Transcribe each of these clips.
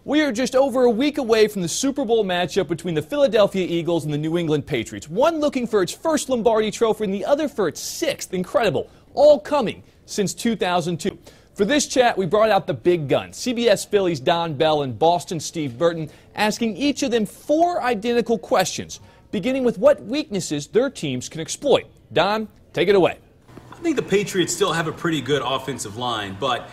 We are just over a week away from the Super Bowl matchup between the Philadelphia Eagles and the New England Patriots. One looking for its first Lombardi trophy and the other for its sixth. Incredible. All coming since 2002. For this chat, we brought out the big guns, CBS Philly's Don Bell and Boston's Steve Burton, asking each of them 4 identical questions, beginning with what weaknesses their teams can exploit. Don, take it away. I think the Patriots still have a pretty good offensive line, but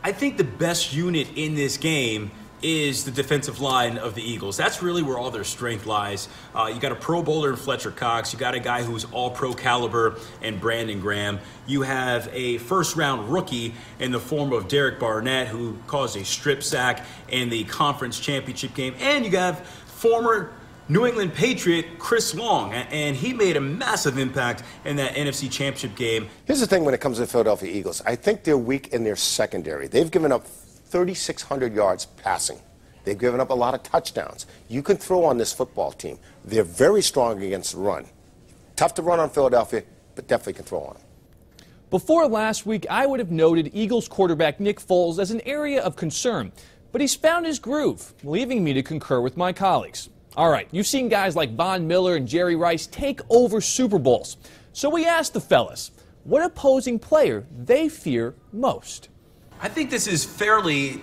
I think the best unit in this game is the defensive line of the Eagles. That's really where all their strength lies. You got a Pro Bowler in Fletcher Cox. You got a guy who's all-pro caliber in Brandon Graham. You have a first-round rookie in the form of Derek Barnett, who caused a strip sack in the conference championship game. And you have former New England Patriot Chris Long, and he made a massive impact in that NFC Championship game. Here's the thing when it comes to the Philadelphia Eagles. I think they're weak in their secondary. They've given up 3,600 yards passing. They've given up a lot of touchdowns. You can throw on this football team. They're very strong against the run. Tough to run on Philadelphia, but definitely can throw on them. Before last week, I would have noted Eagles quarterback Nick Foles as an area of concern, but he's found his groove, leaving me to concur with my colleagues. All right, you've seen guys like Von Miller and Jerry Rice take over Super Bowls. So we asked the fellas, what opposing player they fear most? I think this is fairly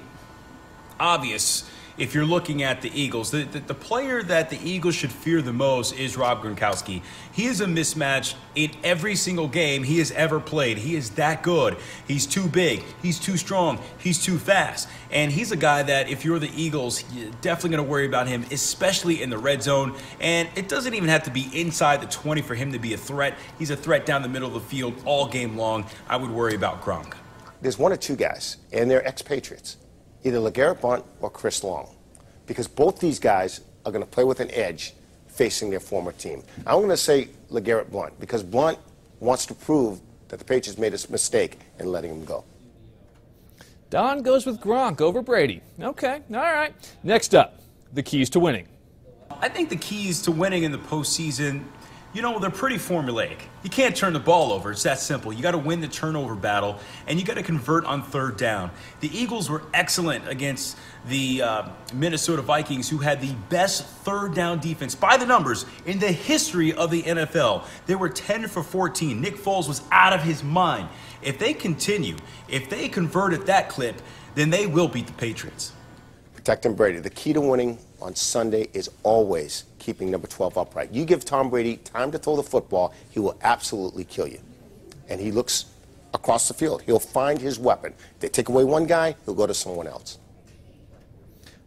obvious if you're looking at the Eagles. The player that the Eagles should fear the most is Rob Gronkowski. He is a mismatch in every single game he has ever played. He is that good. He's too big. He's too strong. He's too fast. And he's a guy that if you're the Eagles, you're definitely going to worry about him, especially in the red zone. And it doesn't even have to be inside the 20 for him to be a threat. He's a threat down the middle of the field all game long. I would worry about Gronk. There's 1 or 2 guys, and they're ex-Patriots, either LeGarrette Blount or Chris Long, because both these guys are going to play with an edge facing their former team. I'm going to say LeGarrette Blount, because Blount wants to prove that the Patriots made a mistake in letting him go. Don goes with Gronk over Brady. Okay, all right. Next up, the keys to winning. I think the keys to winning in the postseason, you know, they're pretty formulaic. You can't turn the ball over. It's that simple. You got to win the turnover battle, and you got to convert on 3rd down. The Eagles were excellent against the Minnesota Vikings, who had the best 3rd down defense by the numbers in the history of the NFL. They were 10 for 14. Nick Foles was out of his mind. If they continue, if they convert at that clip, then they will beat the Patriots. Protecting Brady. The key to winning on Sunday is always keeping number 12 upright. You give Tom Brady time to throw the football, he will absolutely kill you. And he looks across the field. He'll find his weapon. If they take away one guy, he'll go to someone else.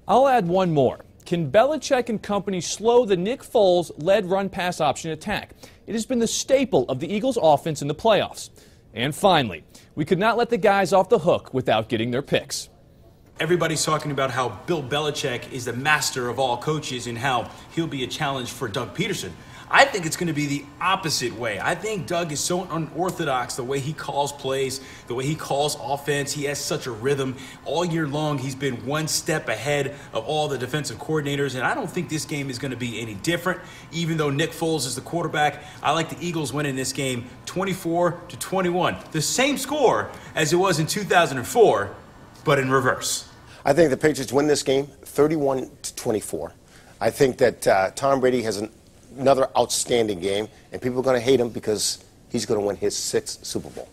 I'll add one more. Can Belichick and company slow the Nick Foles-led run-pass option attack? It has been the staple of the Eagles' offense in the playoffs. And finally, we could not let the guys off the hook without getting their picks. Everybody's talking about how Bill Belichick is the master of all coaches and how he'll be a challenge for Doug Peterson. I think it's going to be the opposite way. I think Doug is so unorthodox, the way he calls plays, the way he calls offense. He has such a rhythm. All year long, he's been one step ahead of all the defensive coordinators, and I don't think this game is going to be any different. Even though Nick Foles is the quarterback, I like the Eagles winning this game 24-21. The same score as it was in 2004, but in reverse. I think the Patriots win this game 31-24. I think that Tom Brady has another outstanding game, and people are going to hate him because he's going to win his 6th Super Bowl.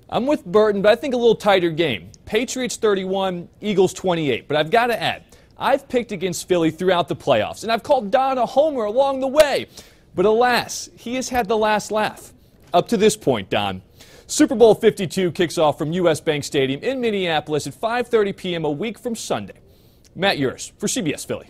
I'm with Burton, but I think a little tighter game. Patriots 31, Eagles 28. But I've got to add, I've picked against Philly throughout the playoffs, and I've called Don a homer along the way. But alas, he has had the last laugh. Up to this point, Don. Super Bowl 52 kicks off from U.S. Bank Stadium in Minneapolis at 5:30 p.m. a week from Sunday. Matt Yurus for CBS Philly.